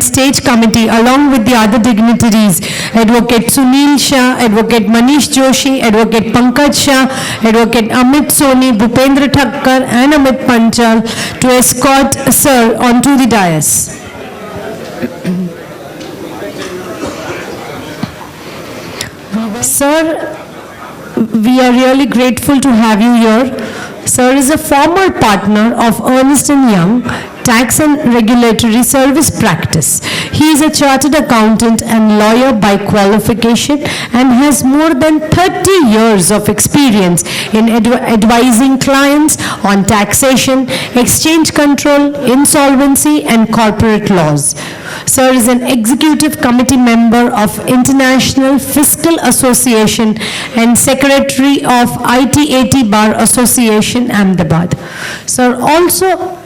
Joint State Committee, along with the other dignitaries, Advocate Sunil Shah, Advocate Manish Joshi, Advocate Pankaj Shah, Advocate Amit Soni, Bhupendra Thakkar and Amit Panchal to escort Sir onto the dais. Sir, we are really grateful to have you here. Sir is a former partner of Ernst & Young Tax and Regulatory Service Practice. He is a chartered accountant and lawyer by qualification and has more than 30 years of experience in advising clients on taxation, exchange control, insolvency, and corporate laws. Sir is an executive committee member of International Fiscal Association and secretary of ITAT Bar Association, Ahmedabad. Sir also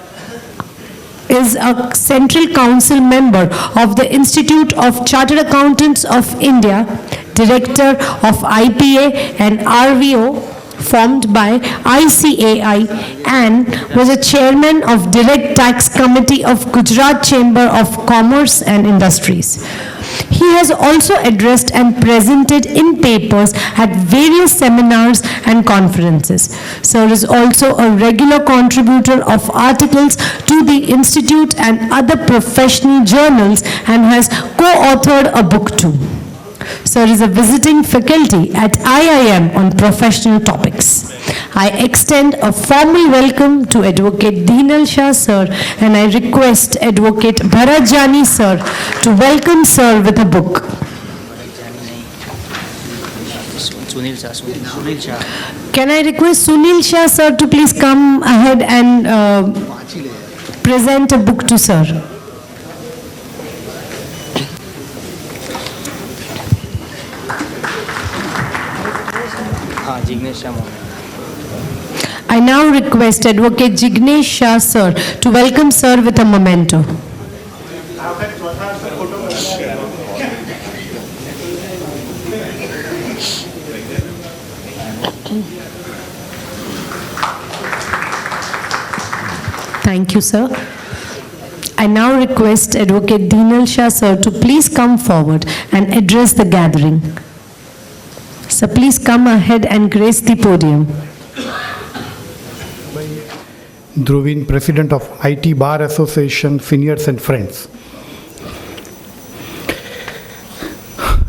is a Central Council member of the Institute of Chartered Accountants of India, Director of IPA and RVO formed by ICAI, and was a chairman of Direct Tax Committee of Gujarat Chamber of Commerce and Industries. He has also addressed and presented in papers at various seminars and conferences. Sir is also a regular contributor of articles to the Institute and other professional journals and has co-authored a book too. Sir is a visiting faculty at IIM on professional topics. I extend a formal welcome to Advocate Dhinal Shah sir, and I request Advocate Bharajani sir to welcome sir with a book. Sunil Shah. Can I request Sunil Shah sir to please come ahead and present a book to sir. I now request Advocate Jignesh Shah sir to welcome sir with a memento. Thank you, sir. I now request Advocate Dhinal Shah sir to please come forward and address the gathering. So please come ahead and grace the podium. Dhruvin, President of IT Bar Association, Seniors and Friends.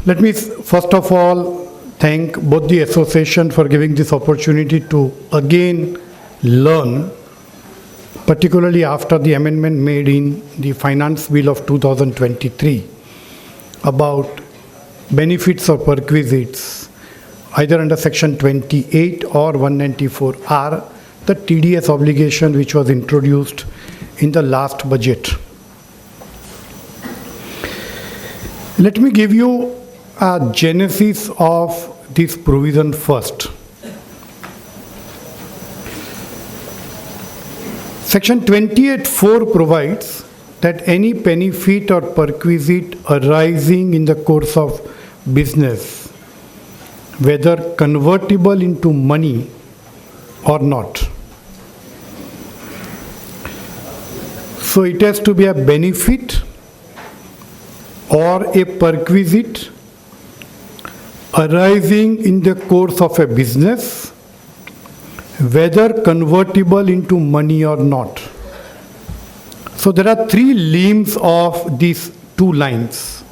Let me first of all thank both the association for giving this opportunity to again learn, particularly after the amendment made in the Finance Bill of 2023 about benefits of perquisites, either under Section 28 or 194R, the TDS obligation which was introduced in the last budget. Let me give you a genesis of this provision first. Section 28(4) provides that any benefit or perquisite arising in the course of business, whether convertible into money or not. So it has to be a benefit or a perquisite arising in the course of a business, whether convertible into money or not. So there are three limbs of these two lines.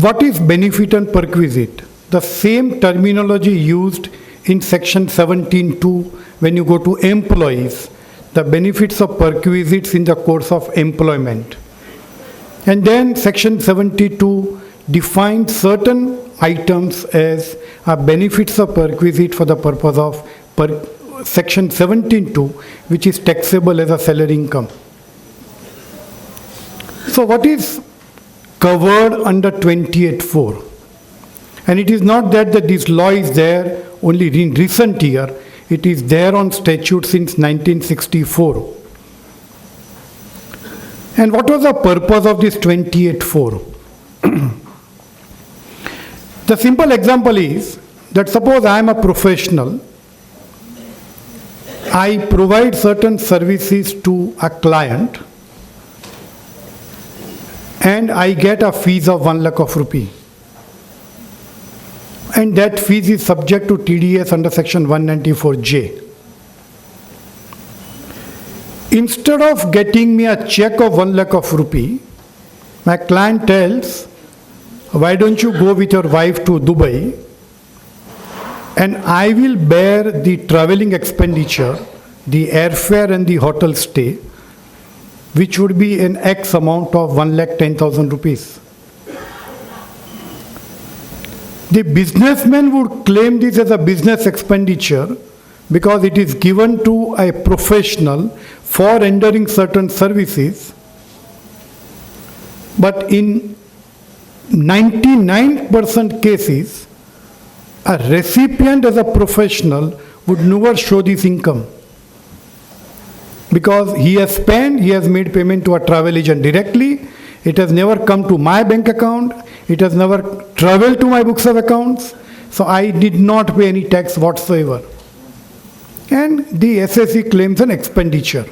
What is benefit and perquisite? The same terminology used in Section 17(2) when you go to employees, the benefits of perquisites in the course of employment. And then Section 72 defines certain items as benefits of perquisite for the purpose of Section 17(2), which is taxable as a salary income. So what is covered under 28(4)? And it is not that this law is there only in recent year, it is there on statute since 1964. And what was the purpose of this 28(4)? The simple example is that suppose I am a professional, I provide certain services to a client and I get a fees of 1 lakh of rupee. And that fees is subject to TDS under section 194J. Instead of getting me a check of 1 lakh of rupee, my client tells, why don't you go with your wife to Dubai and I will bear the traveling expenditure, the airfare and the hotel stay, which would be an X amount of 1,10,000 rupees. The businessman would claim this as a business expenditure because it is given to a professional for rendering certain services. But in 99% cases, a recipient as a professional would never show this income. Because he has spent, he has made payment to a travel agent directly, it has never come to my bank account, it has never traveled to my books of accounts, so I did not pay any tax whatsoever. And the SSE claims an expenditure.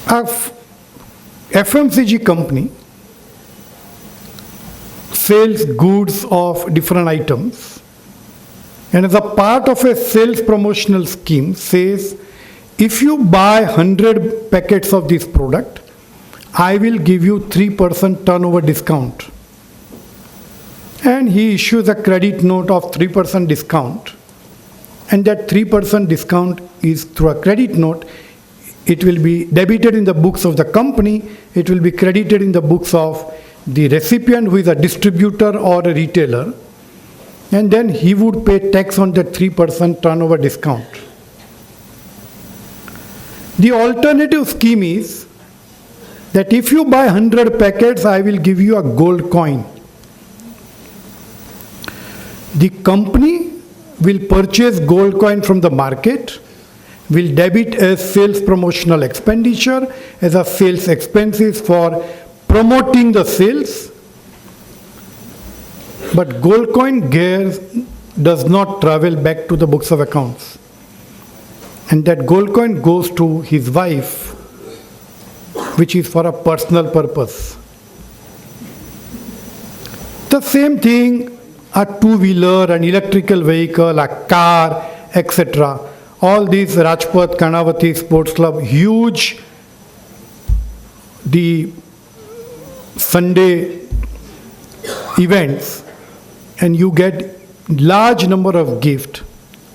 A FMCG company sells goods of different items, and as a part of a sales promotional scheme says, if you buy 100 packets of this product, I will give you 3% turnover discount. And he issues a credit note of 3% discount. And that 3% discount is through a credit note. It will be debited in the books of the company. It will be credited in the books of the recipient, who is a distributor or a retailer. And then he would pay tax on that 3% turnover discount. The alternative scheme is that if you buy 100 packets, I will give you a gold coin. The company will purchase gold coin from the market, will debit as sales promotional expenditure, as a sales expenses for promoting the sales. But gold coin does not travel back to the books of accounts. And that gold coin goes to his wife, which is for a personal purpose. The same thing, a two-wheeler, an electrical vehicle, a car, etc. All these Rajpath, Kanavati Sports Club, huge, the Sunday events, and you get large number of gifts.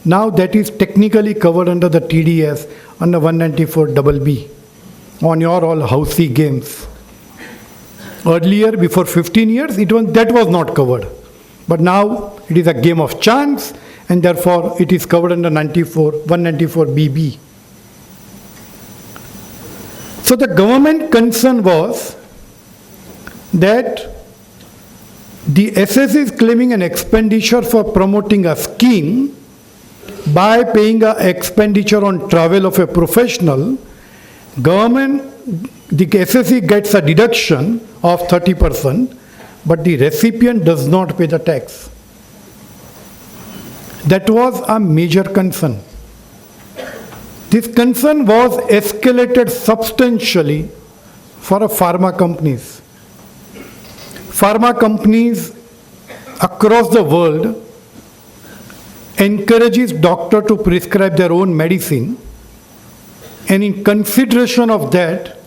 Now that is technically covered under the TDS, under 194BB, on your all housey games. Earlier, before 15 years, that was not covered. But now it is a game of chance, and therefore it is covered under 194BB. So the government concern was that the SS is claiming an expenditure for promoting a scheme by paying an expenditure on travel of a professional. Government, the SSE gets a deduction of 30%, but the recipient does not pay the tax. That was a major concern. This concern was escalated substantially for pharma companies. Pharma companies across the world encourages doctor to prescribe their own medicine, and in consideration of that,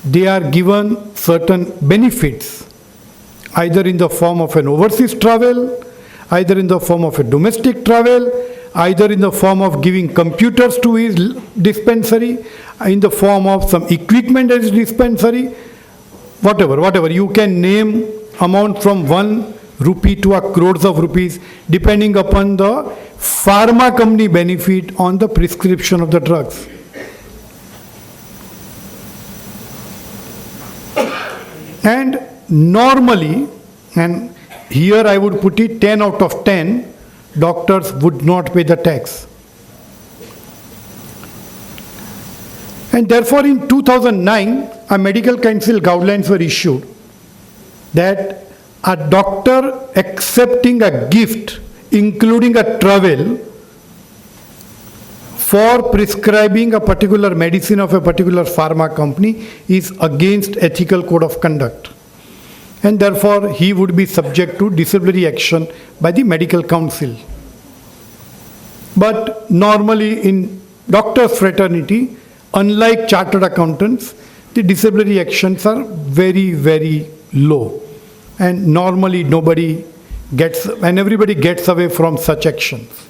they are given certain benefits, either in the form of an overseas travel, either in the form of a domestic travel, either in the form of giving computers to his dispensary, in the form of some equipment at his dispensary, whatever. You can name amount from 1 rupee to a crores of rupees, depending upon the pharma company benefit on the prescription of the drugs. And normally, and here I would put it 10 out of 10, doctors would not pay the tax. And therefore in 2009, a medical council guidelines were issued that a doctor accepting a gift including a travel, for prescribing a particular medicine of a particular pharma company is against ethical code of conduct. And therefore, he would be subject to disciplinary action by the medical council. But normally in doctors' fraternity, unlike chartered accountants, the disciplinary actions are very, very low. And normally everybody gets away from such actions.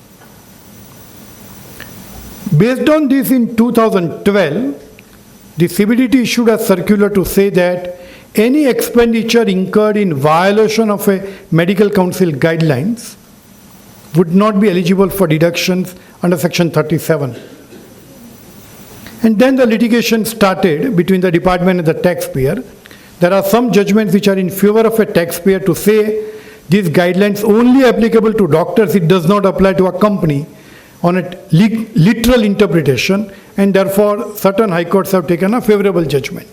Based on this, in 2012, the CBDT issued a circular to say that any expenditure incurred in violation of a medical council guidelines would not be eligible for deductions under Section 37. And then the litigation started between the department and the taxpayer. There are some judgments which are in favor of a taxpayer to say these guidelines only applicable to doctors, it does not apply to a company on a literal interpretation, and therefore certain high courts have taken a favorable judgment.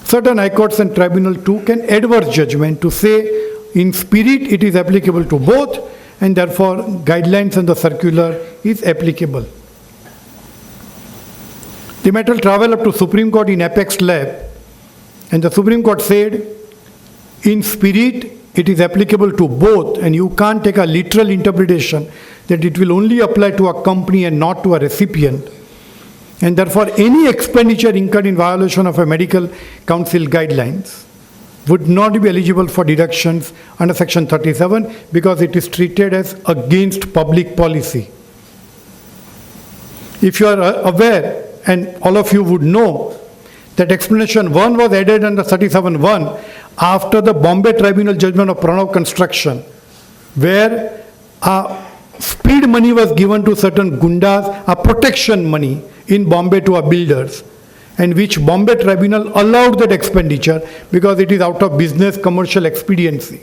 Certain high courts and tribunal too can adverse judgment to say in spirit it is applicable to both, and therefore guidelines and the circular is applicable. The matter traveled up to Supreme Court in Apex Lab, and the Supreme Court said in spirit it is applicable to both, and you can't take a literal interpretation that it will only apply to a company and not to a recipient. And therefore, any expenditure incurred in violation of a medical council guidelines would not be eligible for deductions under Section 37 because it is treated as against public policy. If you are aware, and all of you would know, that explanation 1 was added under 37(1) after the Bombay Tribunal judgment of Pranav Construction, where speed money was given to certain gundas, a protection money in Bombay to our builders, and which Bombay Tribunal allowed that expenditure because it is out of business commercial expediency.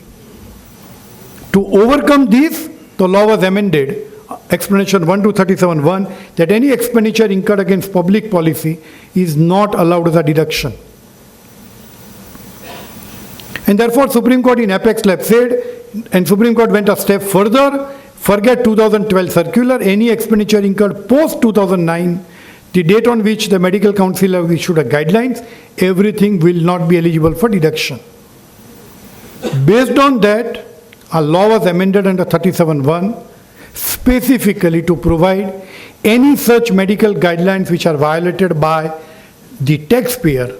To overcome this, the law was amended, explanation 1 to 37(1), that any expenditure incurred against public policy is not allowed as a deduction. And therefore, Supreme Court in Apex Lab said, and Supreme Court went a step further, forget 2012 circular, any expenditure incurred post 2009, the date on which the medical council have issued a guidelines, everything will not be eligible for deduction. Based on that, a law was amended under 37(1) specifically to provide any such medical guidelines which are violated by the taxpayer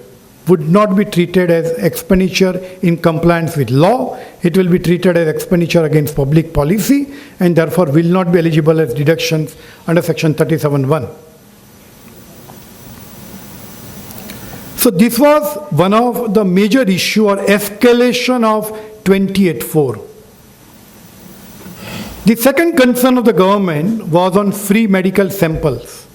would not be treated as expenditure in compliance with law. It will be treated as expenditure against public policy and therefore will not be eligible as deductions under Section 37(1). So this was one of the major issue or escalation of 28(4). The second concern of the government was on free medical samples.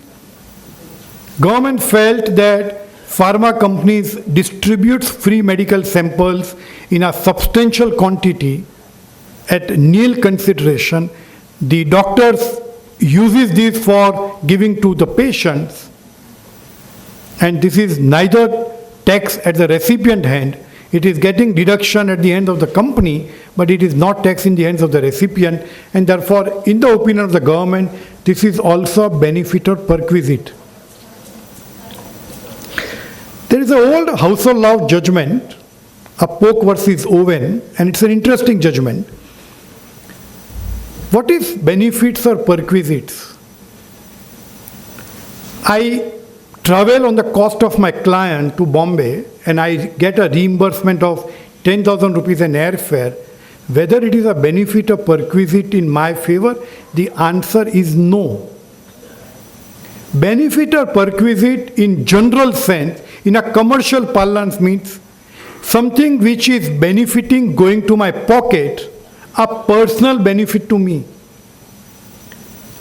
Government felt that pharma companies distributes free medical samples in a substantial quantity at nil consideration. The doctors uses this for giving to the patients, and this is neither tax at the recipient hand, it is getting deduction at the end of the company, but it is not tax in the hands of the recipient, and therefore, in the opinion of the government, this is also a benefit or perquisite. There is an old household law judgment, a Polk versus Owen, and it's an interesting judgment. What is benefits or perquisites? I travel on the cost of my client to Bombay and I get a reimbursement of 10,000 rupees an airfare. Whether it is a benefit or perquisite in my favor, the answer is no. Benefit or perquisite in general sense, in a commercial parlance, means something which is benefiting going to my pocket, a personal benefit to me.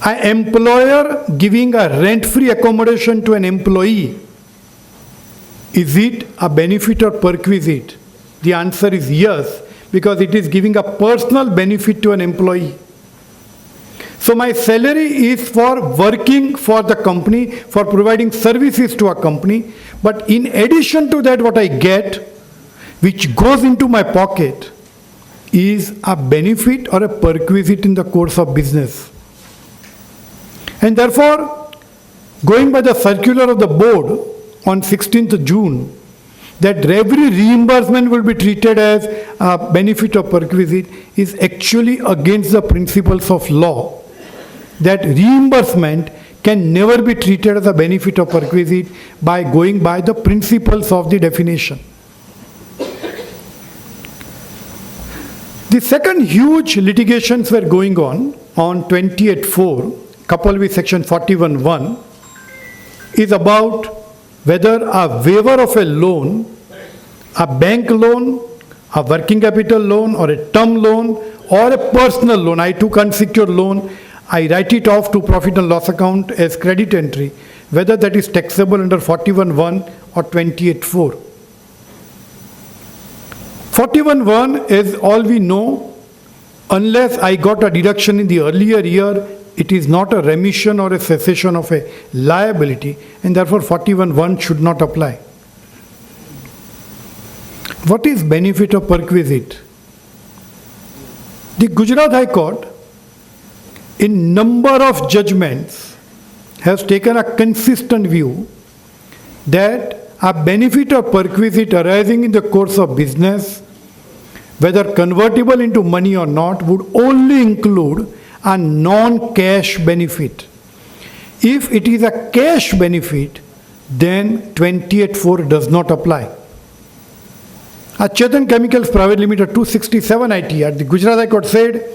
An employer giving a rent-free accommodation to an employee, is it a benefit or perquisite? The answer is yes, because it is giving a personal benefit to an employee. So my salary is for working for the company, for providing services to a company, but in addition to that what I get, which goes into my pocket, is a benefit or a perquisite in the course of business. And therefore, going by the circular of the board on 16th June, that every reimbursement will be treated as a benefit or perquisite is actually against the principles of law. That reimbursement can never be treated as a benefit or perquisite by going by the principles of the definition. The second huge litigations were going on 28(4), coupled with section 41(1), is about whether a waiver of a loan, a bank loan, a working capital loan, or a term loan, or a personal loan, I took unsecured loan, I write it off to profit and loss account as credit entry, whether that is taxable under 41(1) or 28(4). 41(1), as all we know, unless I got a deduction in the earlier year, it is not a remission or a cessation of a liability, and therefore 41(1) should not apply. What is benefit or perquisite? The Gujarat High Court, in number of judgments, has taken a consistent view that a benefit or perquisite arising in the course of business, whether convertible into money or not, would only include a non-cash benefit. If it is a cash benefit, then 28(4) does not apply. Chetan Chemicals Private Limited 267 ITR, the Gujarat High Court said,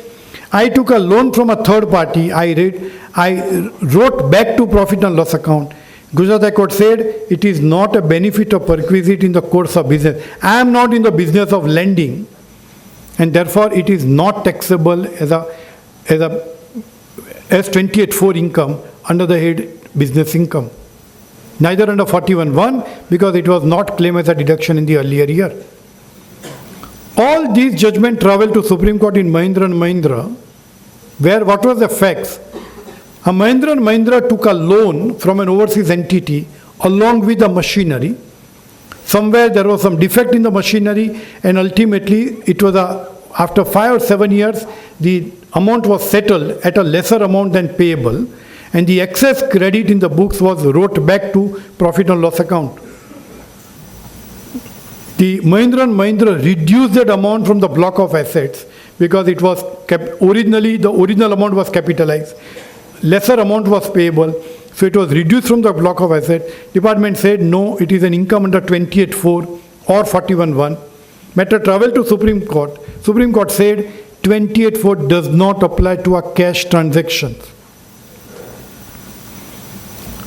I took a loan from a third party, I wrote back to profit and loss account. Gujarat High Court said, it is not a benefit or perquisite in the course of business. I am not in the business of lending, and therefore it is not taxable as 28(4) income under the head business income. Neither under 41(1) because it was not claimed as a deduction in the earlier year. All these judgments travelled to Supreme Court in Mahindra & Mahindra, where what was the facts? Mahindra & Mahindra took a loan from an overseas entity along with the machinery. Somewhere there was some defect in the machinery, and ultimately it was after 5 or 7 years, the amount was settled at a lesser amount than payable, and the excess credit in the books was wrote back to profit and loss account. The Mahindra & Mahindra reduced that amount from the block of assets because it was originally the original amount was capitalized. Lesser amount was payable, so it was reduced from the block of assets. Department said no, it is an income under 28(4) or 41(1). Matter travelled to Supreme Court. Supreme Court said 28(4) does not apply to a cash transaction.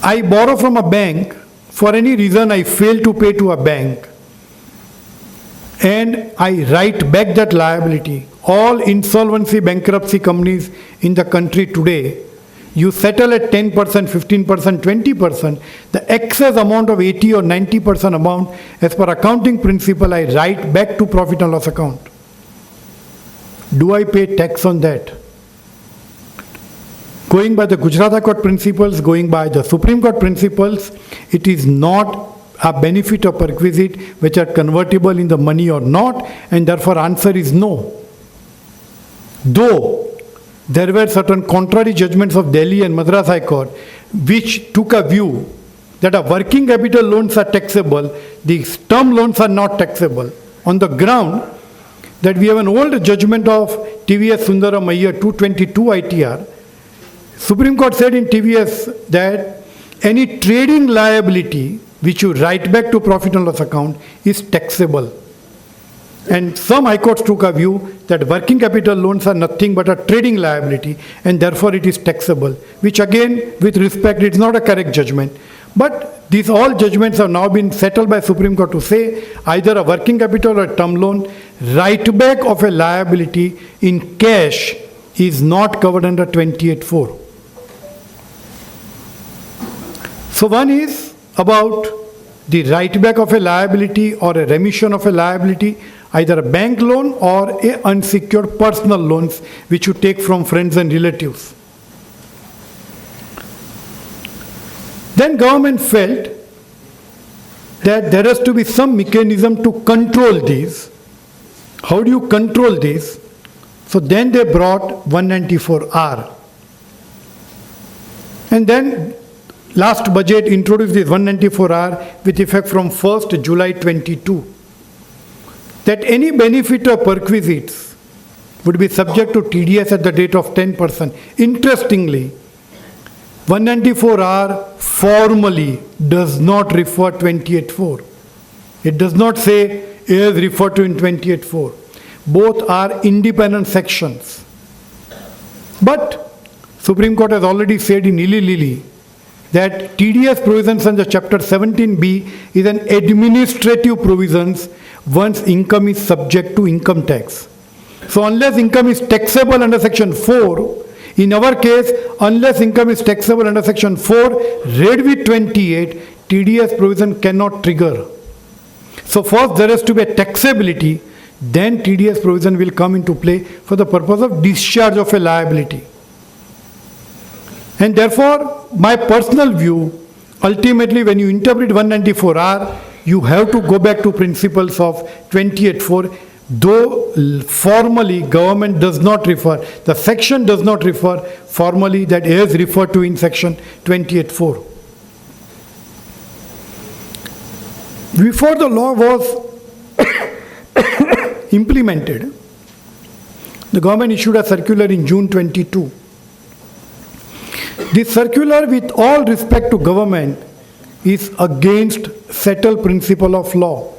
I borrow from a bank, for any reason I fail to pay to a bank, and I write back that liability. All insolvency bankruptcy companies in the country today, you settle at 10%, 15%, 20%, the excess amount of 80 or 90% amount, as per accounting principle, I write back to profit and loss account. Do I pay tax on that? Going by the Gujarat High Court principles, going by the Supreme Court principles, it is not a benefit or perquisite which are convertible in the money or not, and therefore answer is no. Though there were certain contrary judgments of Delhi and Madras High Court which took a view that a working capital loans are taxable, these term loans are not taxable, on the ground that we have an old judgment of TVS Sundaram Iyer 222 ITR. Supreme Court said in TVS that any trading liability which you write back to profit and loss account is taxable. And some high courts took a view that working capital loans are nothing but a trading liability, and therefore it is taxable, which again, with respect, it's not a correct judgment. But these all judgments have now been settled by Supreme Court to say either a working capital or a term loan, write back of a liability in cash is not covered under 28(4). So one is about the write back of a liability or a remission of a liability, either a bank loan or a unsecured personal loans which you take from friends and relatives. Then government felt that there has to be some mechanism to control these. How do you control this? So then they brought 194R. And then last budget introduced this 194R with effect from 1st July 22. That any benefit or perquisites would be subject to TDS at the rate of 10%. Interestingly, 194R formally does not refer 28.4. It does not say as referred to in 28.4. Both are independent sections. But Supreme Court has already said in Illy Lilly that TDS provisions under Chapter 17B is an administrative provisions once income is subject to income tax. So unless income is taxable under Section 4, in our case, unless income is taxable under Section 4, read with 28, TDS provision cannot trigger. So first there has to be a taxability, then TDS provision will come into play for the purpose of discharge of a liability. And therefore, my personal view, ultimately when you interpret 194R, you have to go back to principles of 28.4, though formally government does not refer, the section does not refer formally that is referred to in section 28.4. Before the law was implemented, the government issued a circular in June 22. This circular, with all respect to government, is against settled principle of law.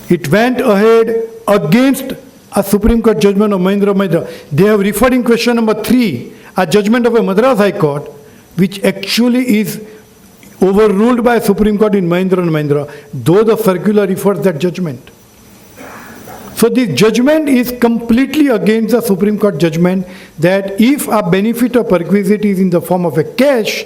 It went ahead against a Supreme Court judgment of Mahindra. They have referred in question number 3, a judgment of a Madras High Court, which actually is overruled by Supreme Court in Mahindra, though the circular refers that judgment. So this judgment is completely against the Supreme Court judgment that if a benefit or perquisite is in the form of a cash,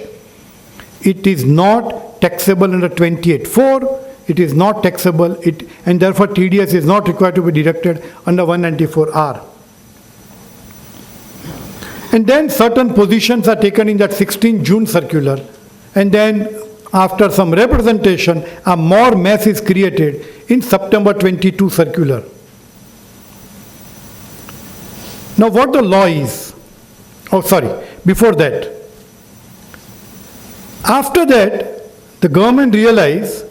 it is not taxable under 28.4, it is not taxable, and therefore TDS is not required to be deducted under 194R. And then certain positions are taken in that 16 June circular, and then after some representation, a more mess is created in September 22 circular. Now what the law is, before that. After that, the government realized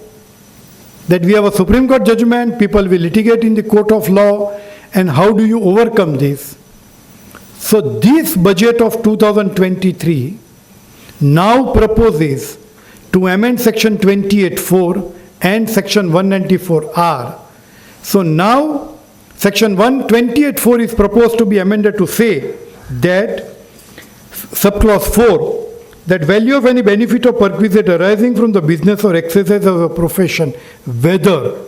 that we have a Supreme Court judgment, people will litigate in the court of law, and how do you overcome this? So this budget of 2023 now proposes to amend section 28.4 and section 194R. So now section 128.4 is proposed to be amended to say that subclause 4, that value of any benefit or perquisite arising from the business or exercise of a profession, whether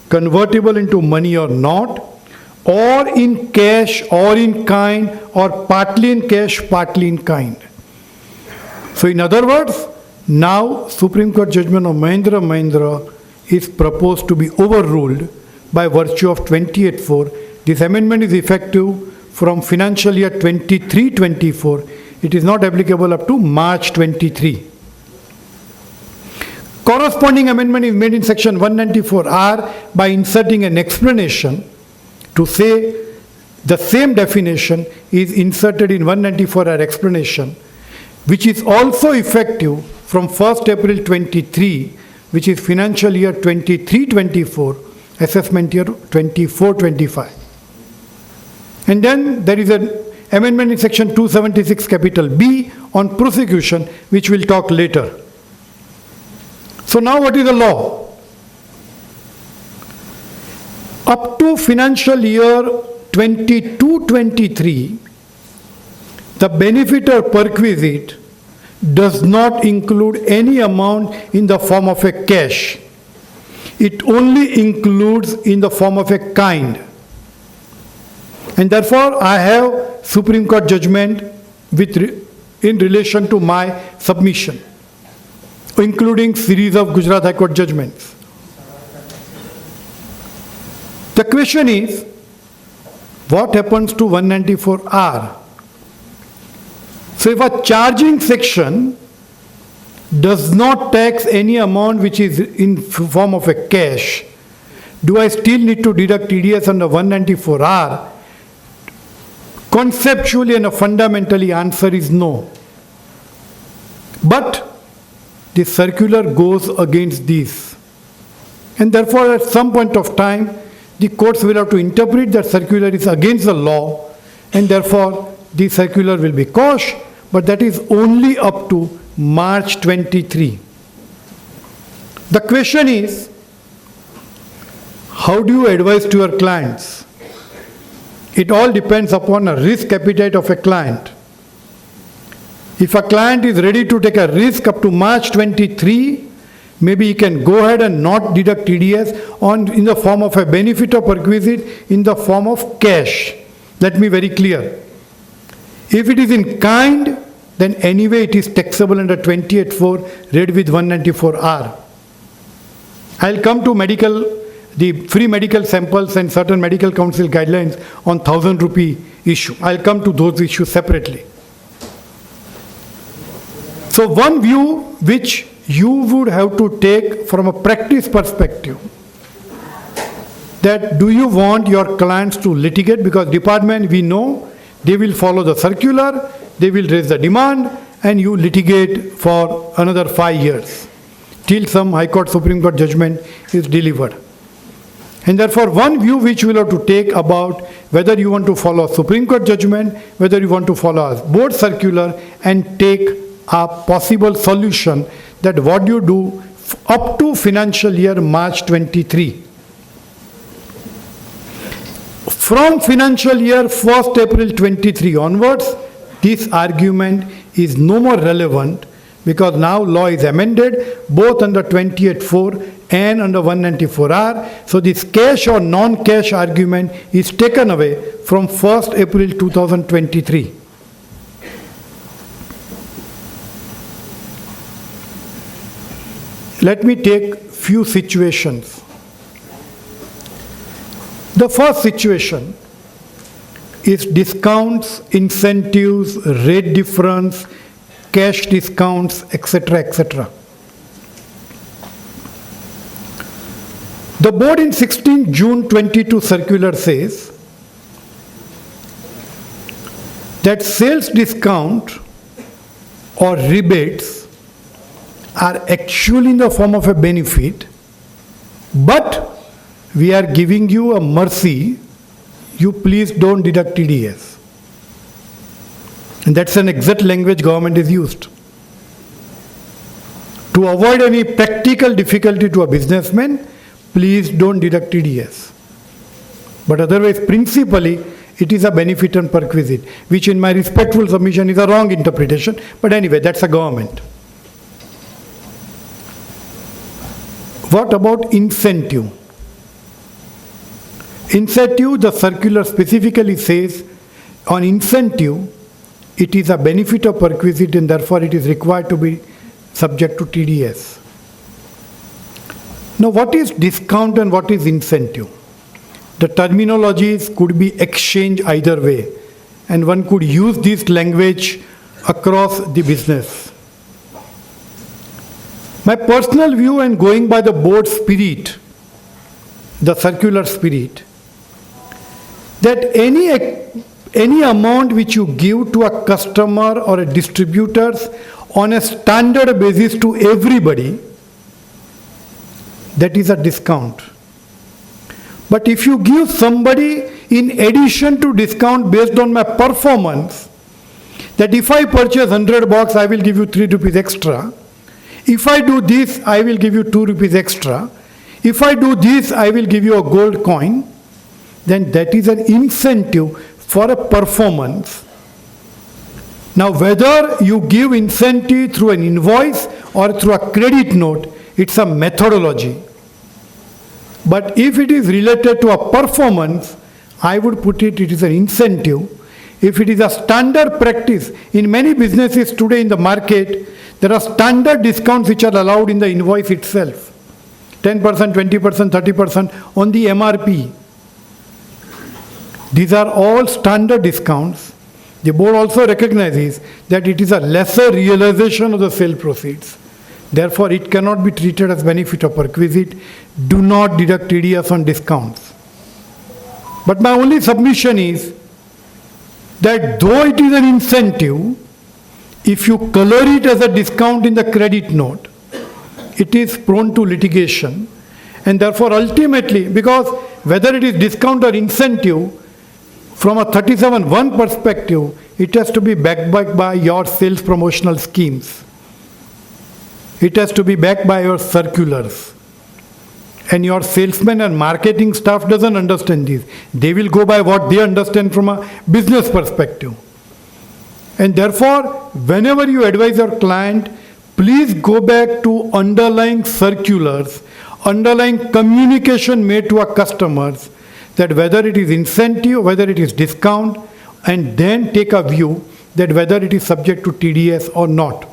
convertible into money or not, or in cash or in kind, or partly in cash, partly in kind. So in other words, now Supreme Court judgment of Mahindra is proposed to be overruled by virtue of 28.4. This amendment is effective from financial year 23-24. It is not applicable up to March 23. Corresponding amendment is made in section 194R by inserting an explanation to say the same definition is inserted in 194R explanation, which is also effective from 1st April 23, which is financial year 23-24, assessment year 24-25. And then there is an amendment in section 276 capital B on prosecution, which we'll talk later. So now what is the law? Up to financial year 22-23, the benefit or perquisite does not include any amount in the form of a cash. It only includes in the form of a kind. And therefore, I have Supreme Court judgment in relation to my submission, including series of Gujarat High Court judgments. The question is, what happens to 194R? So if a charging section does not tax any amount which is in form of a cash, Do I still need to deduct TDS under 194R? Conceptually and fundamentally, answer is no. But the circular goes against this. And therefore, at some point of time, the courts will have to interpret that circular is against the law, and therefore the circular will be quashed, but that is only up to March 23. The question is, how do you advise to your clients? It all depends upon a risk appetite of a client. If a client is ready to take a risk up to March 23, maybe he can go ahead and not deduct TDS in the form of a benefit or perquisite in the form of cash. Let me be very clear. If it is in kind, then anyway it is taxable under 28(4) read with 194R. I'll come to the free medical samples and certain medical council guidelines on 1,000 rupee issue. I'll come to those issues separately. So one view which you would have to take from a practice perspective, that do you want your clients to litigate? Because department, we know, they will follow the circular, they will raise the demand, and you litigate for another 5 years till some High Court, Supreme Court judgment is delivered. And therefore, one view which you will have to take about whether you want to follow a Supreme Court judgment, whether you want to follow a board circular, and take a possible solution that what you do up to financial year March 23. From financial year 1st April 23 onwards, this argument is no more relevant because now law is amended both under 28(4) and under 194R. So this cash or non-cash argument is taken away from 1st April 2023. Let me take few situations. The first situation is discounts, incentives, rate difference, cash discounts, etc., etc. The board in 16 June 22 circular says that sales discount or rebates are actually in the form of a benefit, but we are giving you a mercy, you please don't deduct TDS. And that's an exact language government is used. To avoid any practical difficulty to a businessman, please don't deduct TDS. But otherwise, principally, it is a benefit and perquisite, which in my respectful submission is a wrong interpretation, but anyway, that's a government. What about incentive? Incentive, the circular specifically says on incentive, it is a benefit or perquisite and therefore it is required to be subject to TDS. Now what is discount and what is incentive? The terminologies could be exchanged either way and one could use this language across the business. My personal view and going by the board spirit, the circular spirit, that any amount which you give to a customer or a distributor on a standard basis to everybody, that is a discount. But if you give somebody in addition to discount based on my performance, that if I purchase 100 box, I will give you 3 rupees extra. If I do this, I will give you 2 rupees extra. If I do this, I will give you a gold coin. Then that is an incentive for a performance. Now, whether you give incentive through an invoice or through a credit note, it's a methodology. But if it is related to a performance, I would put it is an incentive. If it is a standard practice, in many businesses today in the market, there are standard discounts which are allowed in the invoice itself. 10%, 20%, 30% on the MRP. These are all standard discounts. The board also recognizes that it is a lesser realization of the sale proceeds. Therefore, it cannot be treated as benefit of perquisite. Do not deduct TDS on discounts. But my only submission is that though it is an incentive, if you color it as a discount in the credit note, it is prone to litigation. And therefore, ultimately, because whether it is discount or incentive, from a 37(1) perspective, it has to be backed by your sales promotional schemes. It has to be backed by your circulars. And your salesman and marketing staff doesn't understand this. They will go by what they understand from a business perspective. And therefore, whenever you advise your client, please go back to underlying circulars, underlying communication made to our customers, that whether it is incentive, whether it is discount, and then take a view that whether it is subject to TDS or not.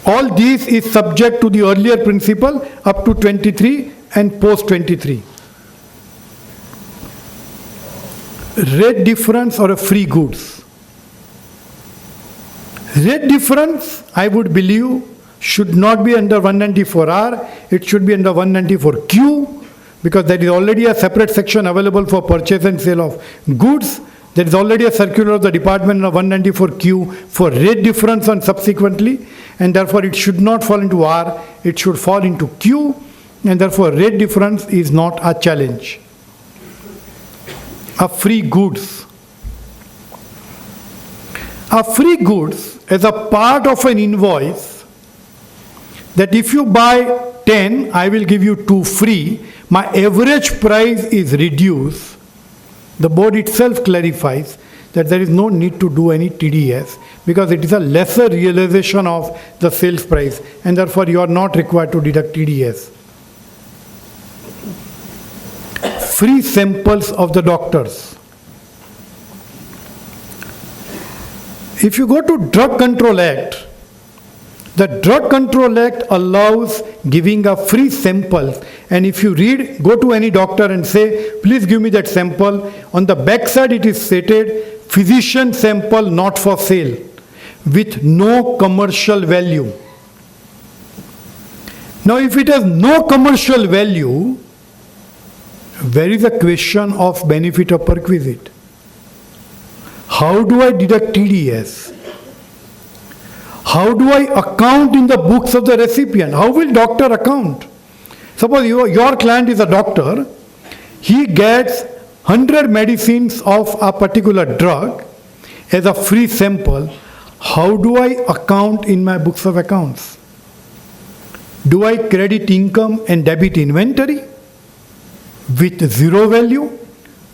All this is subject to the earlier principle up to 23 and post 23. Rate difference or a free goods. Rate difference, I would believe, should not be under 194R, it should be under 194Q, because there is already a separate section available for purchase and sale of goods. There is already a circular of the department of 194Q for rate difference and subsequently, and therefore it should not fall into R, it should fall into Q, and therefore rate difference is not a challenge. A free goods. A free goods is a part of an invoice that if you buy 10, I will give you 2 free. My average price is reduced. The board itself clarifies that there is no need to do any TDS because it is a lesser realization of the sales price and therefore you are not required to deduct TDS. Free samples of the doctors. If you go to Drug Control Act, the Drug Control Act allows giving a free sample, and if you read, go to any doctor and say, please give me that sample. On the back side it is stated, physician sample not for sale, with no commercial value. Now if it has no commercial value, where is the question of benefit of perquisite? How do I deduct TDS? How do I account in the books of the recipient? How will doctor account? Suppose your client is a doctor, he gets 100 medicines of a particular drug as a free sample. How do I account in my books of accounts? Do I credit income and debit inventory with zero value?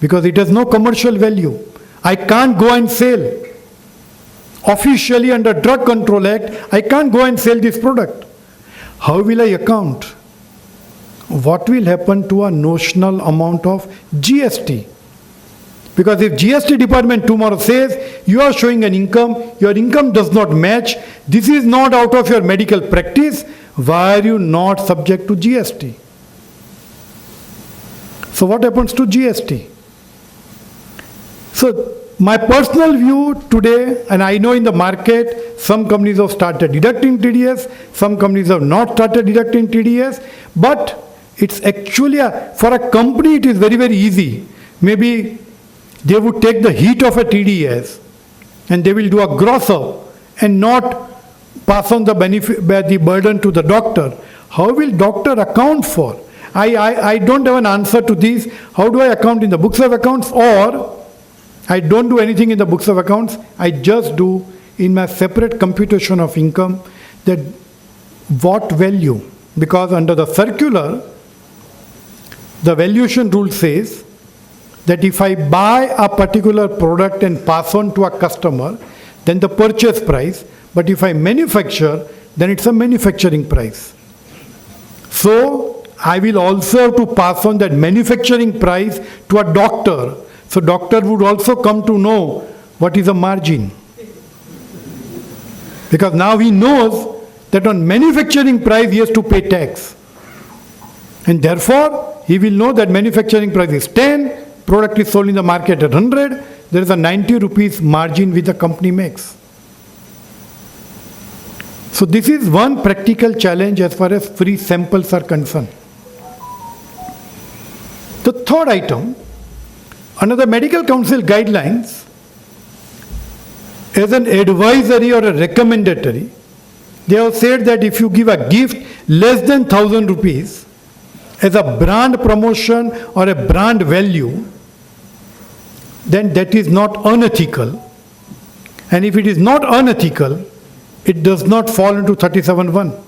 Because it has no commercial value. I can't go and sell. Officially under Drug Control Act, I can't go and sell this product. How will I account? What will happen to a notional amount of GST? Because if GST department tomorrow says, you are showing an income, your income does not match, this is not out of your medical practice, why are you not subject to GST? So what happens to GST? So my personal view today, and I know in the market, some companies have started deducting TDS, some companies have not started deducting TDS, but it's actually, for a company it is very, very easy. Maybe they would take the heat of a TDS and they will do a gross up and not pass on the benefit, the burden to the doctor. How will doctor account for? I don't have an answer to this. How do I account in the books of accounts? Or I don't do anything in the books of accounts. I just do in my separate computation of income that what value. Because under the circular, the valuation rule says that if I buy a particular product and pass on to a customer, then the purchase price, but if I manufacture, then it's a manufacturing price. So I will also have to pass on that manufacturing price to a doctor. So doctor would also come to know what is a margin. Because now he knows that on manufacturing price he has to pay tax. And therefore he will know that manufacturing price is 10, product is sold in the market at 100, there is a 90 rupees margin which the company makes. So this is one practical challenge as far as free samples are concerned. The third item, under the Medical Council guidelines, as an advisory or a recommendatory, they have said that if you give a gift less than 1,000 rupees as a brand promotion or a brand value, then that is not unethical. And if it is not unethical, it does not fall into 37(1),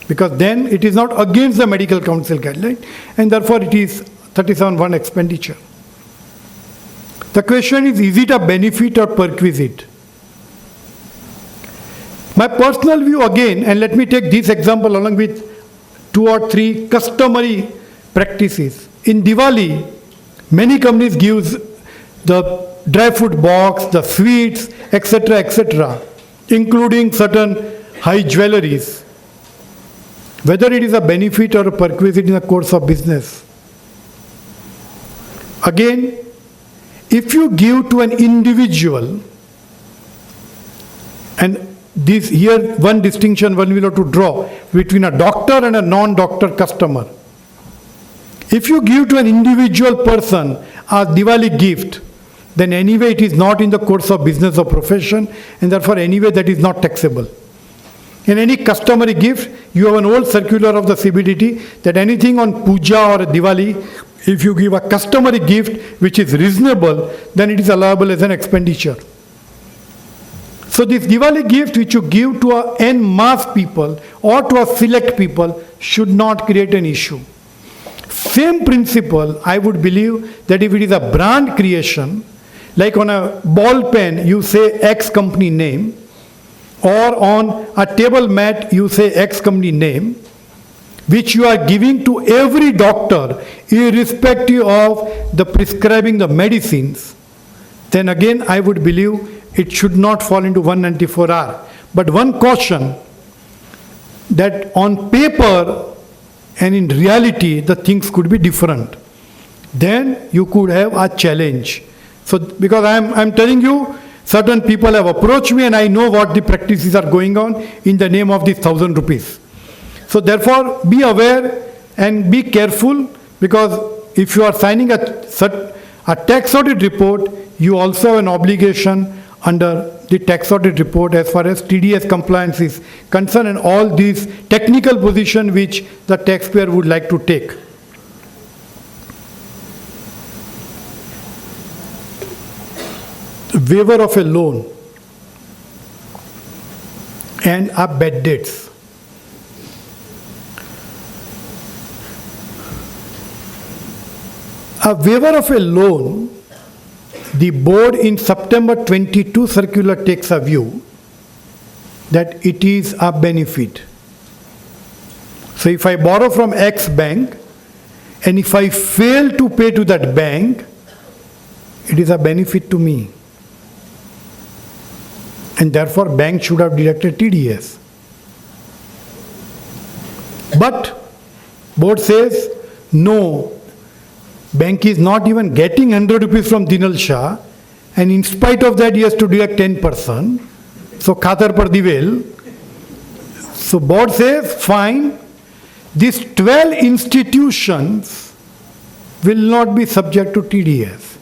because then it is not against the Medical Council guideline, and therefore it is 37(1) expenditure. The question is it a benefit or perquisite? My personal view again, and let me take this example along with 2 or 3 customary practices. In Diwali, many companies give the dry fruit box, the sweets, etc., including certain high jewelries. Whether it is a benefit or a perquisite in the course of business. Again, if you give to an individual, and this here one distinction one will have to draw between a doctor and a non-doctor customer. If you give to an individual person a Diwali gift, then anyway it is not in the course of business or profession, and therefore anyway that is not taxable. In any customary gift, you have an old circular of the CBDT that anything on puja or Diwali, if you give a customary gift which is reasonable, then it is allowable as an expenditure. So this Diwali gift which you give to a en masse people or to a select people should not create an issue. Same principle, I would believe that if it is a brand creation, like on a ball pen you say X company name, or on a table mat you say X company name, which you are giving to every doctor irrespective of the prescribing the medicines, then again I would believe it should not fall into 194R. But one caution, that on paper and in reality the things could be different. Then you could have a challenge. So because I'm telling you, certain people have approached me and I know what the practices are going on in the name of these 1,000 rupees. So therefore be aware and be careful, because if you are signing a tax audit report, you also have an obligation under the tax audit report as far as TDS compliance is concerned, and all these technical positions which the taxpayer would like to take. Waiver of a loan and a bad debts. A waiver of a loan, the board in September 22 circular takes a view that it is a benefit. So if I borrow from X bank and if I fail to pay to that bank, it is a benefit to me. And therefore bank should have deducted TDS. But board says, no, bank is not even getting 100 rupees from Dhinal Shah, and in spite of that he has to deduct 10%. So khatar par divel. So board says, fine, these 12 institutions will not be subject to TDS.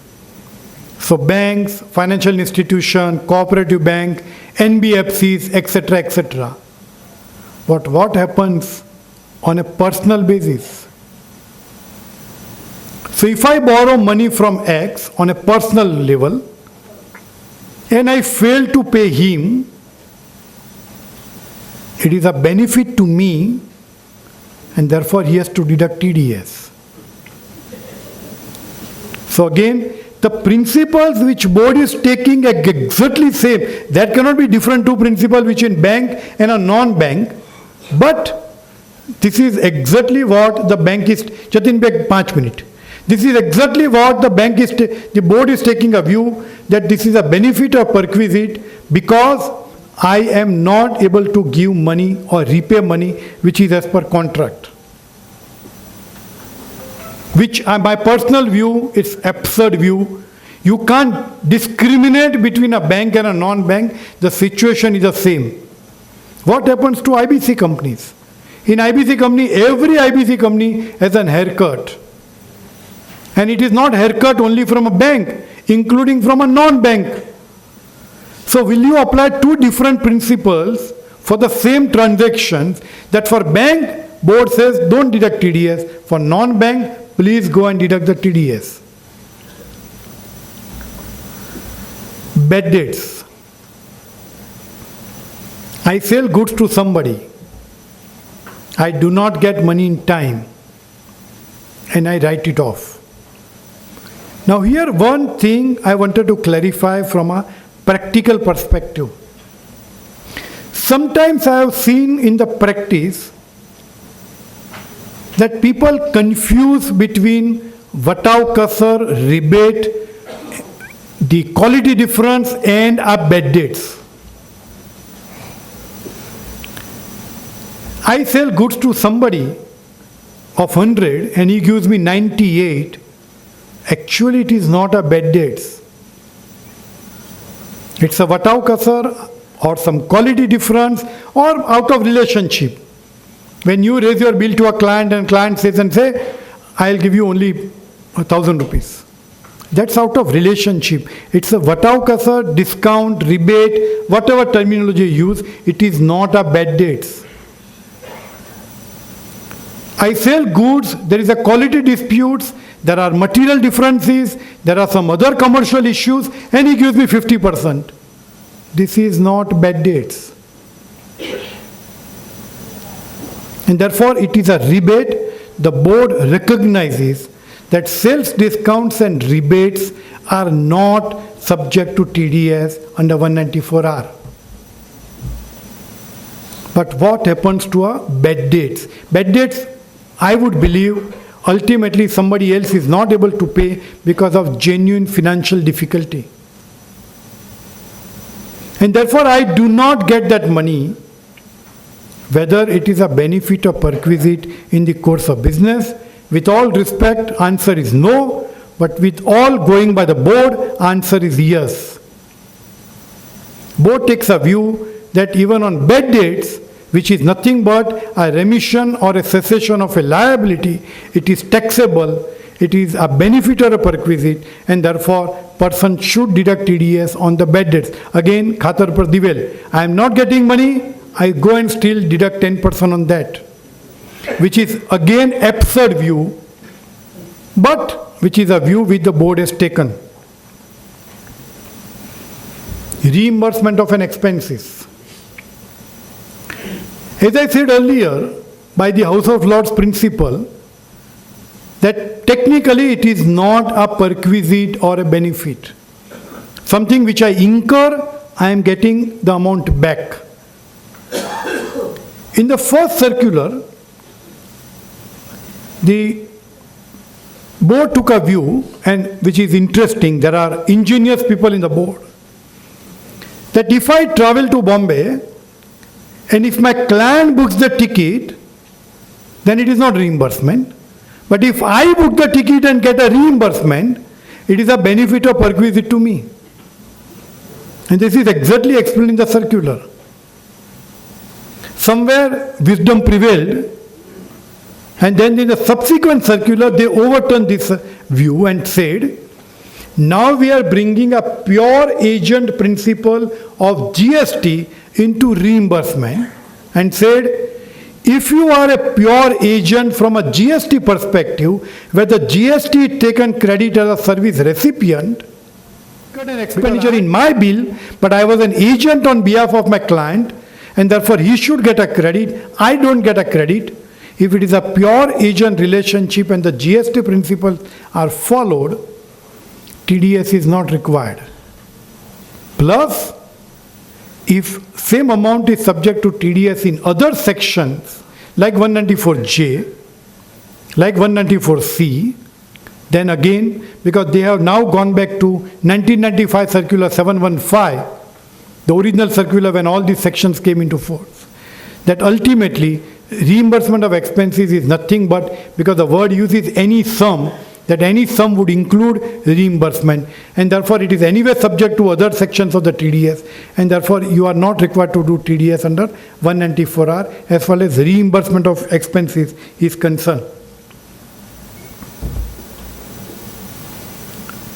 So banks, financial institution, cooperative bank, NBFCs, etc. But what happens on a personal basis? So if I borrow money from X on a personal level and I fail to pay him, it is a benefit to me and therefore he has to deduct TDS. So again, the principles which board is taking are exactly same. That cannot be different to principle which in bank and a non-bank. But this is exactly what the bank is. Jatin bhai, 5 minutes. This is exactly what the bank is. The board is taking a view that this is a benefit or perquisite because I am not able to give money or repay money which is as per contract. Which my personal view, it's absurd view. You can't discriminate between a bank and a non-bank. The situation is the same. What happens to IBC companies? In IBC company, every IBC company has an haircut. And it is not haircut only from a bank, including from a non-bank. So will you apply two different principles for the same transactions, that for bank, board says don't deduct TDS, for non-bank, please go and deduct the TDS. Bad debts. I sell goods to somebody. I do not get money in time and I write it off. Now here one thing I wanted to clarify from a practical perspective. Sometimes I have seen in the practice that people confuse between Vatao Kasar, rebate, the quality difference and a bad debts. I sell goods to somebody of 100 and he gives me 98. Actually, it is not a bad debts. It's a Vatao Kasar or some quality difference or out of relationship. When you raise your bill to a client and client says and say, I'll give you only 1,000 rupees. That's out of relationship. It's a Vatao Kasar, discount, rebate, whatever terminology you use, it is not a bad debts. I sell goods, there is a quality disputes, there are material differences, there are some other commercial issues, and he gives me 50%. This is not bad debts. And therefore, it is a rebate. The board recognizes that sales discounts and rebates are not subject to TDS under 194R. But what happens to a bad debts? Bad debts, I would believe, ultimately somebody else is not able to pay because of genuine financial difficulty. And therefore I do not get that money, whether it is a benefit or perquisite in the course of business. With all respect, answer is no, but with all going by the board, answer is yes. Board takes a view that even on bad debts, which is nothing but a remission or a cessation of a liability, it is taxable, it is a benefit or a perquisite, and therefore person should deduct TDS on the bad debts. Again, khatar par divel. I am not getting money, I go and still deduct 10% on that, which is again absurd view, but which is a view which the board has taken. Reimbursement of an expenses. As I said earlier, by the House of Lords principle, that technically it is not a perquisite or a benefit. Something which I incur, I am getting the amount back. In the first circular, the board took a view, and which is interesting, there are ingenious people in the board, that if I travel to Bombay, and if my client books the ticket, then it is not reimbursement. But if I book the ticket and get a reimbursement, it is a benefit or perquisite to me. And this is exactly explained in the circular. Somewhere wisdom prevailed, and then in the subsequent circular they overturned this view and said, now we are bringing a pure agent principle of GST into reimbursement, and said, if you are a pure agent from a GST perspective, where the GST is taken credit as a service recipient, got an expenditure in my bill, but I was an agent on behalf of my client, and therefore he should get a credit, I don't get a credit. If it is a pure agent relationship and the GST principles are followed, TDS is not required. Plus, if same amount is subject to TDS in other sections, like 194J, like 194C, then again, because they have now gone back to 1995 Circular 715, the original circular when all these sections came into force, that ultimately reimbursement of expenses is nothing but, because the word uses any sum, that any sum would include reimbursement, and therefore it is anyway subject to other sections of the TDS, and therefore you are not required to do TDS under 194R as far as reimbursement of expenses is concerned.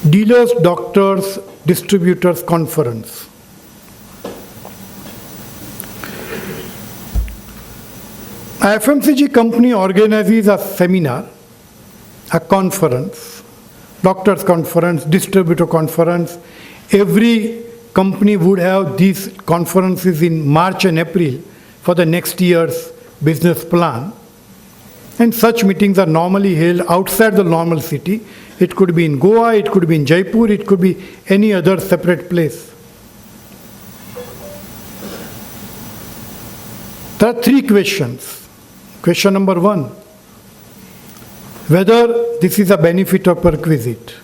Dealers, Doctors, Distributors Conference. A FMCG company organizes a seminar, a conference, doctors conference, distributor conference. Every company would have these conferences in March and April for the next year's business plan. And such meetings are normally held outside the normal city. It could be in Goa, it could be in Jaipur, it could be any other separate place. There are three questions. Question number 1, whether this is a benefit or perquisite.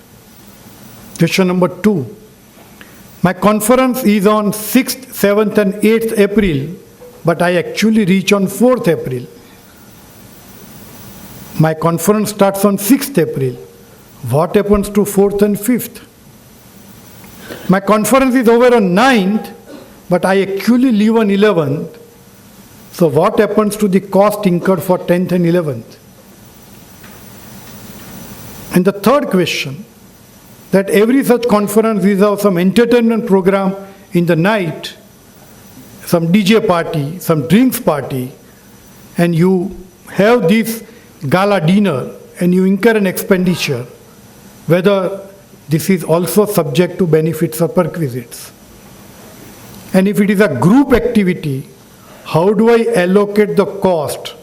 Question number 2, my conference is on 6th, 7th and 8th April, but I actually reach on 4th April. My conference starts on 6th April. What happens to 4th and 5th? My conference is over on 9th, but I actually leave on 11th. So what happens to the cost incurred for 10th and 11th? And the third question, that every such conference is of some entertainment program in the night, some DJ party, some drinks party, and you have this gala dinner and you incur an expenditure, whether this is also subject to benefits or perquisites. And if it is a group activity, how do I allocate the cost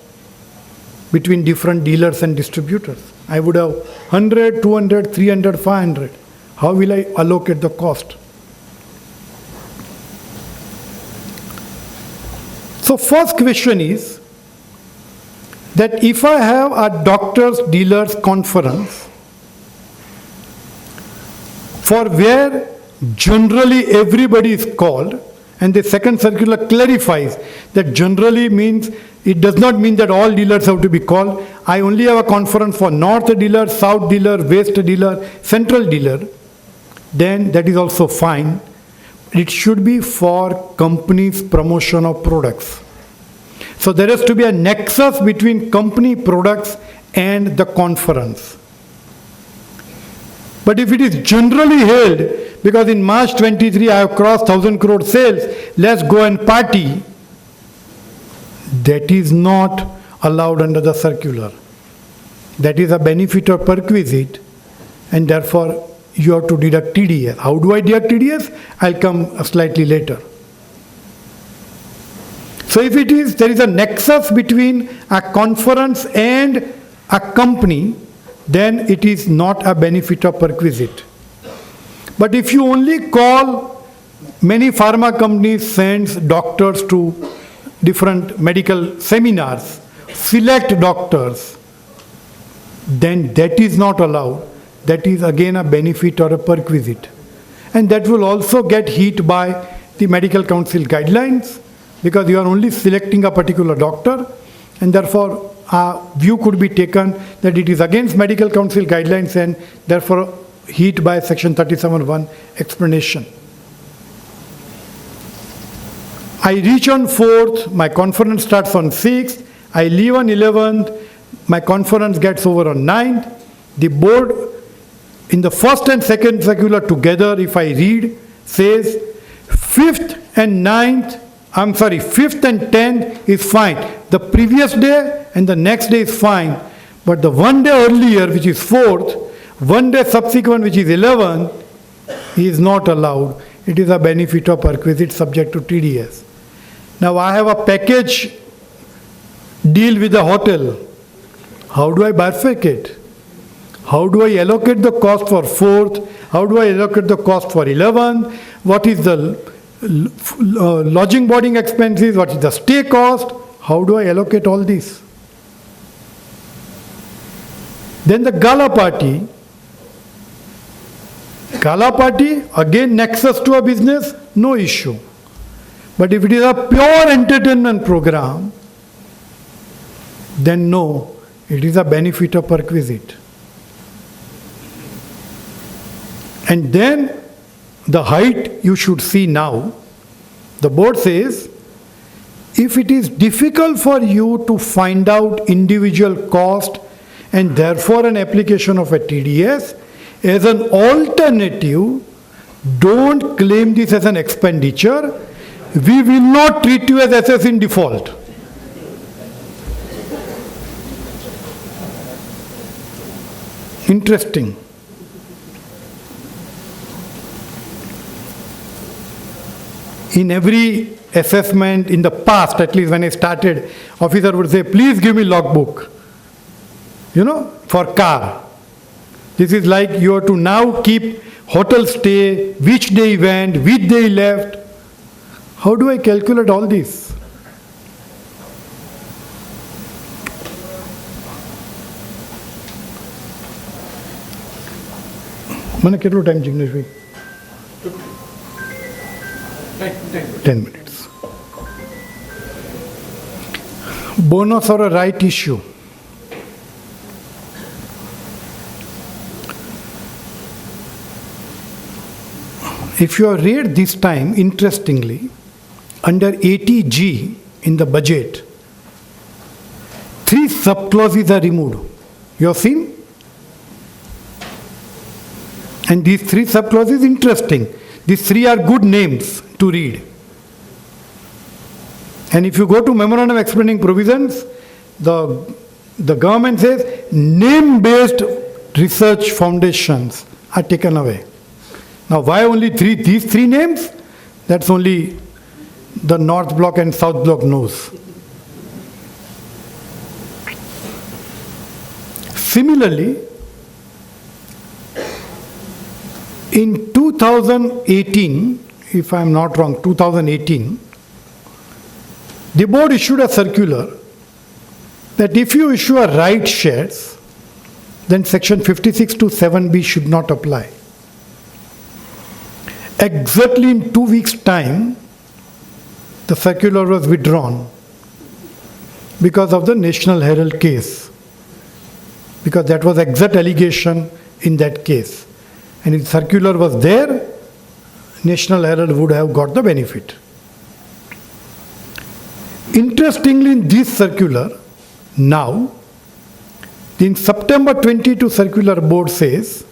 between different dealers and distributors? I would have 100, 200, 300, 500. How will I allocate the cost? So first question is that if I have a doctors dealers conference for where generally everybody is called, and the second circular clarifies that generally means, it does not mean that all dealers have to be called. I only have a conference for north dealer, south dealer, west dealer, central dealer. Then that is also fine. It should be for company's promotion of products. So there has to be a nexus between company products and the conference. But if it is generally held, because in March 23 I have crossed 1,000 crore sales, let's go and party, that is not allowed under the circular. That is a benefit or perquisite, and therefore you have to deduct TDS. How do I deduct TDS? I'll come slightly later. So if it is, there is a nexus between a conference and a company, then it is not a benefit or perquisite. But if you only call, many pharma companies sends doctors to different medical seminars, select doctors, then that is not allowed. That is again a benefit or a perquisite. And that will also get hit by the medical council guidelines, because you are only selecting a particular doctor, and therefore a view could be taken that it is against medical council guidelines and therefore hit by section 37(1) explanation. I reach on 4th, my conference starts on 6th, I leave on 11th, my conference gets over on 9th. The board in the first and second circular together, if I read, says 5th and 10th is fine. The previous day and the next day is fine. But the one day earlier, which is 4th, one day subsequent, which is 11th, is not allowed. It is a benefit or perquisite subject to TDS. Now I have a package deal with a hotel. How do I bifurcate? How do I allocate the cost for 4th? How do I allocate the cost for 11th? What is the lodging boarding expenses? What is the stay cost? How do I allocate all this? Then the gala party. Gala party, again nexus to a business, no issue. But if it is a pure entertainment program, then no, it is a benefit or perquisite. And then the height you should see now. The board says, if it is difficult for you to find out individual cost and therefore an application of a TDS, as an alternative, don't claim this as an expenditure. We will not treat you as assets in default. Interesting. In every assessment, in the past, at least when I started, officer would say, please give me logbook. For car. This is like you have to now keep hotel stay, which day he went, which day he left. How do I calculate all this? મને કેટલો time જિગ્નેશભાઈ? 10 minutes. Bonus or a right issue. If you have read this time, interestingly, under 80G in the budget, 3 subclauses are removed. You have seen? And these 3 subclauses are interesting. These 3 are good names to read. And if you go to Memorandum Explaining Provisions, the government says name-based research foundations are taken away. Now, why only these 3 names? That's only the North Block and South Block knows. Similarly, in 2018, if I am not wrong, 2018, the board issued a circular that if you issue a right shares, then section 56 to 7B should not apply. Exactly in 2 weeks' time, the circular was withdrawn because of the National Herald case. Because that was exact allegation in that case. And if circular was there, National Herald would have got the benefit. Interestingly, in this circular, now, in September 22 circular board says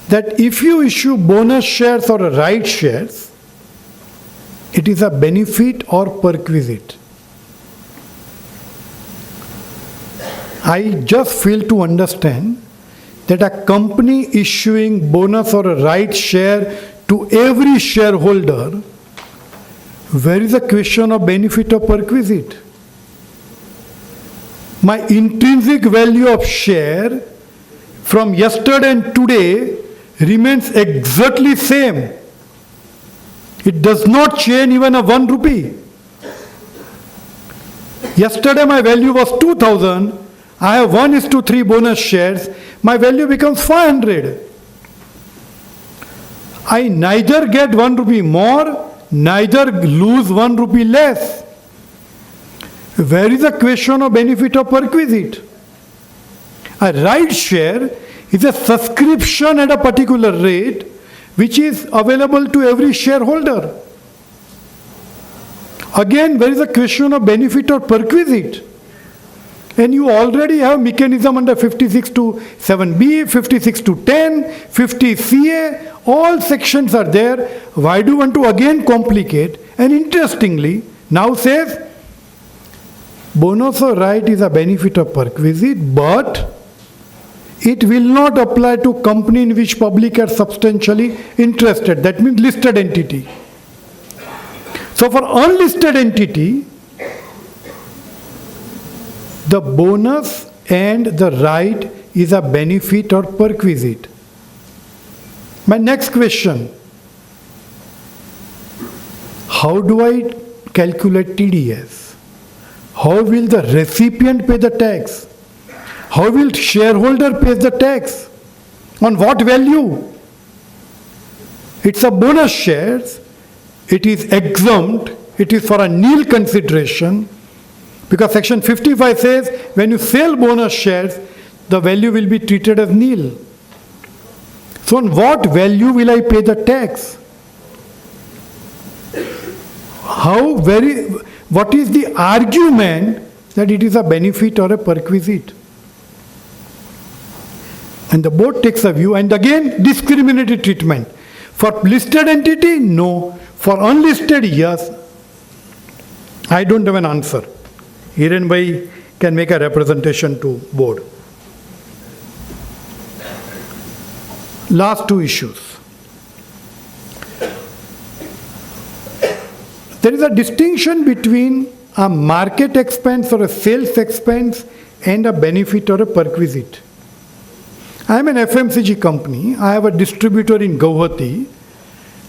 that if you issue bonus shares or right shares, it is a benefit or perquisite. I just fail to understand that a company issuing bonus or a right share to every shareholder, where is the question of benefit or perquisite? My intrinsic value of share from yesterday and today remains exactly same. It does not change even a 1 rupee. Yesterday my value was 2,000. I have 1:3 bonus shares. My value becomes 500. I neither get 1 rupee more, neither lose 1 rupee less. Where is the question of benefit or perquisite? A right share is a subscription at a particular rate which is available to every shareholder. Again, where is the question of benefit or perquisite? And you already have mechanism under 56 to 7B, 56 to 10, 50 CA, all sections are there. Why do you want to again complicate? And interestingly, now says, bonus or right is a benefit or perquisite, but it will not apply to company in which public are substantially interested. That means listed entity. So for unlisted entity, the bonus and the right is a benefit or perquisite. My next question, how do I calculate TDS? How will the recipient pay the tax? How will shareholder pay the tax? On what value? It's a bonus shares. It is exempt. It is for a nil consideration. Because section 55 says when you sell bonus shares, the value will be treated as nil. So on what value will I pay the tax? What is the argument that it is a benefit or a perquisite? And the board takes a view, and again discriminatory treatment. For listed entity, no. For unlisted, yes. I don't have an answer. Hiren Bhai can make a representation to board. Last two issues. There is a distinction between a market expense or a sales expense and a benefit or a perquisite. I am an FMCG company. I have a distributor in Guwahati.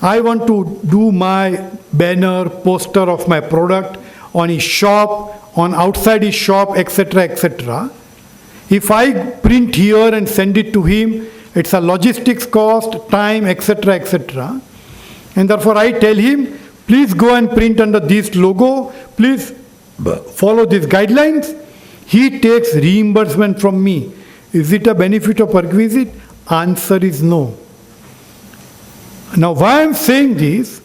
I want to do my banner, poster of my product on his shop, on outside his shop, etc., etc. If I print here and send it to him, it's a logistics cost, time, etc., etc. And therefore I tell him, please go and print under this logo, please follow these guidelines. He takes reimbursement from me. Is it a benefit or perquisite? Answer is no. Now why I am saying this,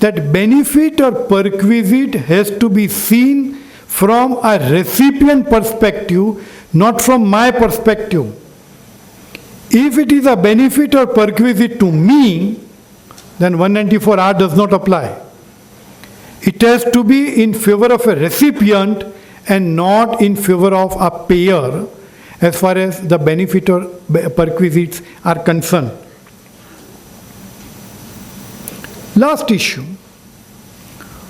that benefit or perquisite has to be seen from a recipient perspective, not from my perspective. If it is a benefit or perquisite to me, then 194R does not apply. It has to be in favor of a recipient and not in favor of a payer as far as the benefit or perquisites are concerned. Last issue.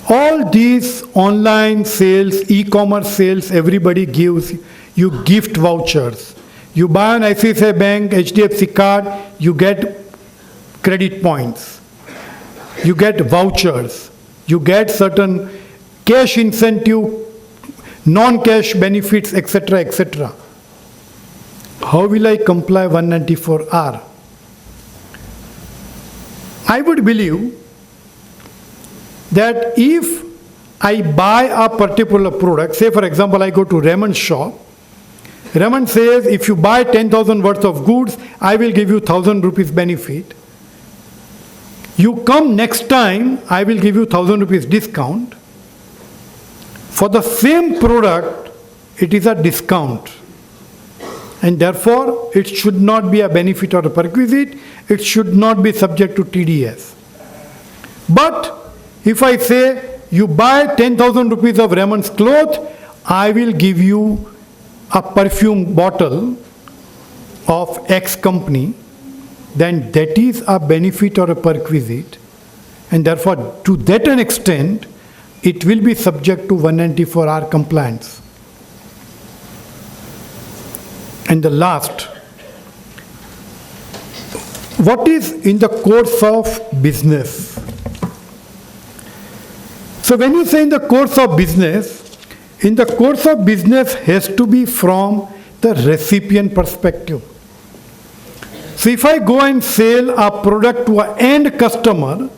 All these online sales, e-commerce sales, everybody gives you gift vouchers. You buy an ICICI Bank, HDFC card, you get credit points. You get vouchers. You get certain cash incentive, non-cash benefits, etc., etc. How will I comply 194R? I would believe that if I buy a particular product, say for example I go to Raymond's shop, Raymond says if you buy 10,000 worth of goods, I will give you 1,000 rupees benefit. You come next time, I will give you 1,000 rupees discount. For the same product, it is a discount. And therefore, it should not be a benefit or a perquisite. It should not be subject to TDS. But if I say, you buy 10,000 rupees of Raymond's cloth, I will give you a perfume bottle of X company, then that is a benefit or a perquisite. And therefore, to that an extent, it will be subject to 194R compliance. And the last, what is in the course of business? So when you say in the course of business has to be from the recipient perspective. So if I go and sell a product to an end customer,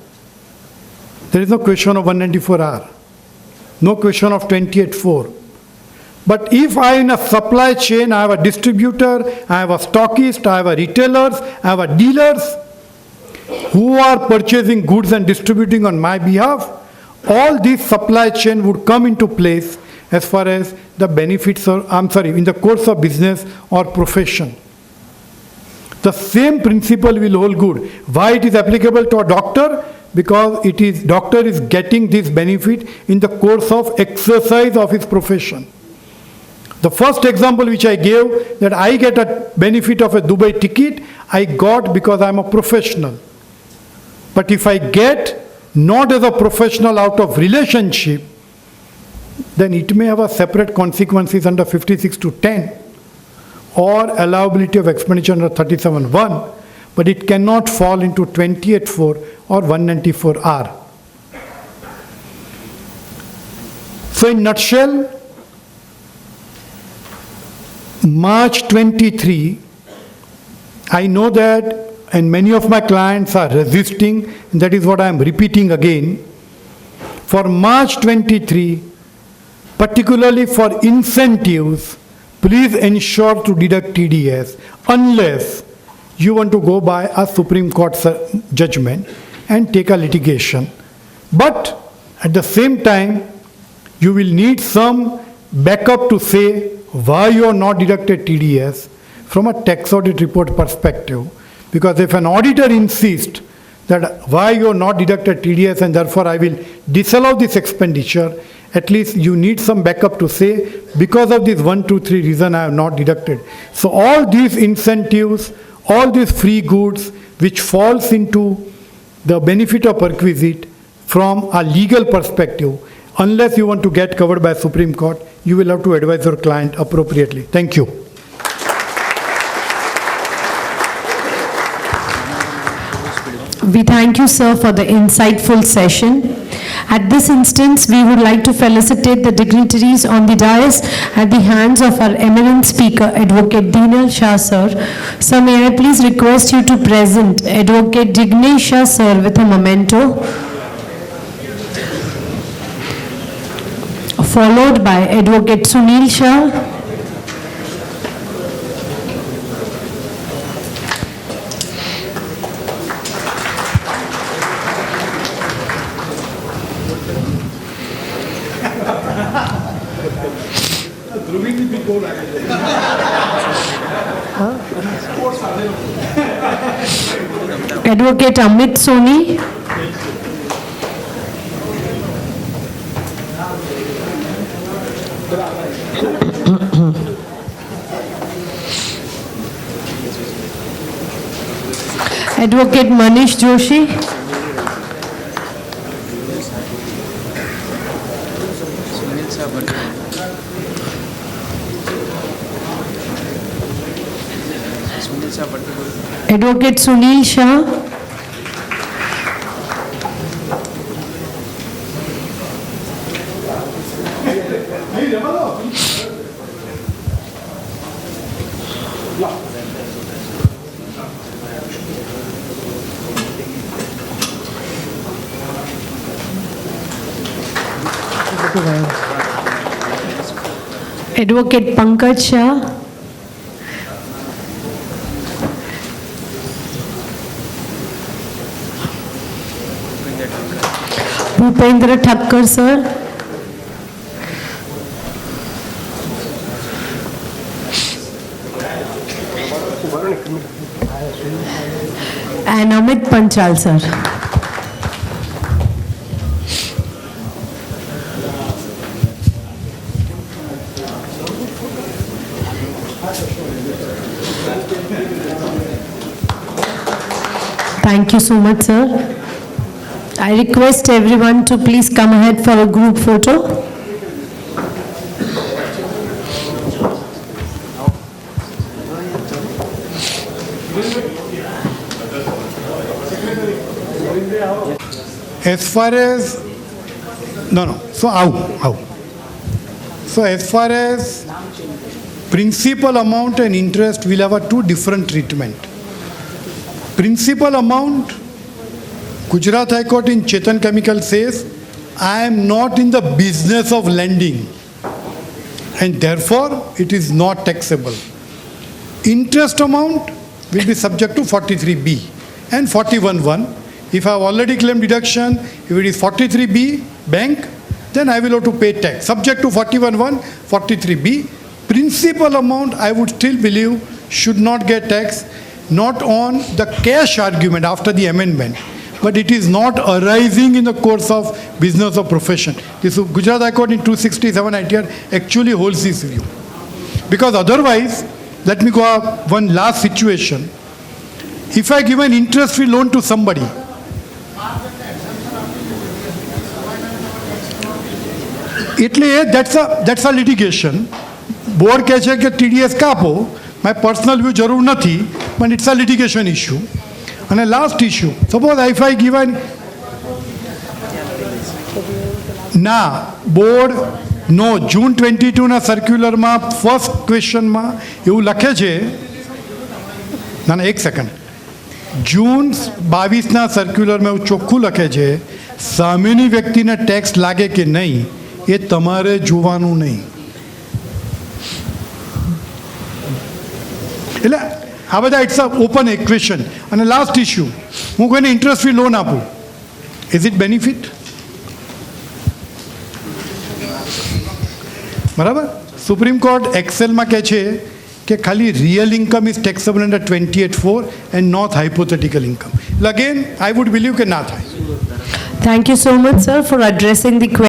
there is no question of 194R, no question of 28.4. But if I in a supply chain, I have a distributor, I have a stockist, I have a retailers, I have a dealers who are purchasing goods and distributing on my behalf, all this supply chain would come into place as far as the benefits in the course of business or profession. The same principle will hold good. Why it is applicable to a doctor? Because doctor is getting this benefit in the course of exercise of his profession. The first example which I gave, that I get a benefit of a Dubai ticket, I got because I am a professional. But if I get not as a professional out of relationship, then it may have a separate consequences under 56 to 10 or allowability of expenditure under 37.1, but it cannot fall into 28.4 or 194R. So in nutshell, March 23, I know that, and many of my clients are resisting, and that is what I am repeating again. For March 23, particularly for incentives, please ensure to deduct TDS unless you want to go by a Supreme Court judgment and take a litigation. But at the same time, you will need some backup to say why you are not deducted TDS from a tax audit report perspective. Because if an auditor insists that why you are not deducted TDS and therefore I will disallow this expenditure, at least you need some backup to say because of this 1, 2, 3 reason I have not deducted. So all these incentives, all these free goods which falls into the benefit of perquisite from a legal perspective, unless you want to get covered by Supreme Court, you will have to advise your client appropriately. Thank you. We thank you, sir, for the insightful session. At this instance, we would like to felicitate the dignitaries on the dais at the hands of our eminent speaker, Advocate Dhinal Shah, sir. Sir, may I please request you to present Advocate Dhinal Shah, sir, with a memento, followed by Advocate Dhinal Shah, Advocate Amit Soni, Advocate Manish Joshi, Advocate Sunil Shah, Advocate Pankaj Shah, Bhupendra Thakkar, sir, and Amit Panchal, sir. Thank you so much, sir. I request everyone to please come ahead for a group photo. As far as, So as far as principal amount and interest will have a two different treatment. Principal amount, Gujarat High Court in Chetan Chemical says, I am not in the business of lending and therefore it is not taxable. Interest amount will be subject to 43B and 41(1). If I have already claimed deduction, if it is 43B bank, then I will have to pay tax. Subject to 41(1), 43B. Principal amount I would still believe should not get taxed, not on the cash argument after the amendment, but it is not arising in the course of business or profession. This Gujarat High Court in 267 ITR actually holds this view. Because otherwise, let me go up one last situation. If I give an interest-free loan to somebody, that's a litigation. Board કહે છે કે TDS કાપો, my personal view જરૂર નથી, but it's a litigation issue. And a last issue, suppose if I give an board no June 22 ના circular first question એવું લખે છે, એક સેકન્ડ, June 22 circular એવું ચોખ્ખું લખે છે, સામેની વ્યક્તિને ટેક્સ લાગે કે નહીં એ તમારે જોવાનું નહીં. એટલે આ બધા ઇટ્સ અ ઓપન ક્વેશ્ચન. અને લાસ્ટ ઇસ્યુ, હું કોઈને ઇન્ટરેસ્ટ ફ્રી લોન આપું, ઇઝ ઇટ બેનિફિટ? બરાબર. સુપ્રીમ કોર્ટ એક્સેલમાં કહે છે કે ખાલી real income is taxable under 28(4) and not hypothetical income. Again I would believe કે ના થાય. Thank you so much, sir, for addressing the question.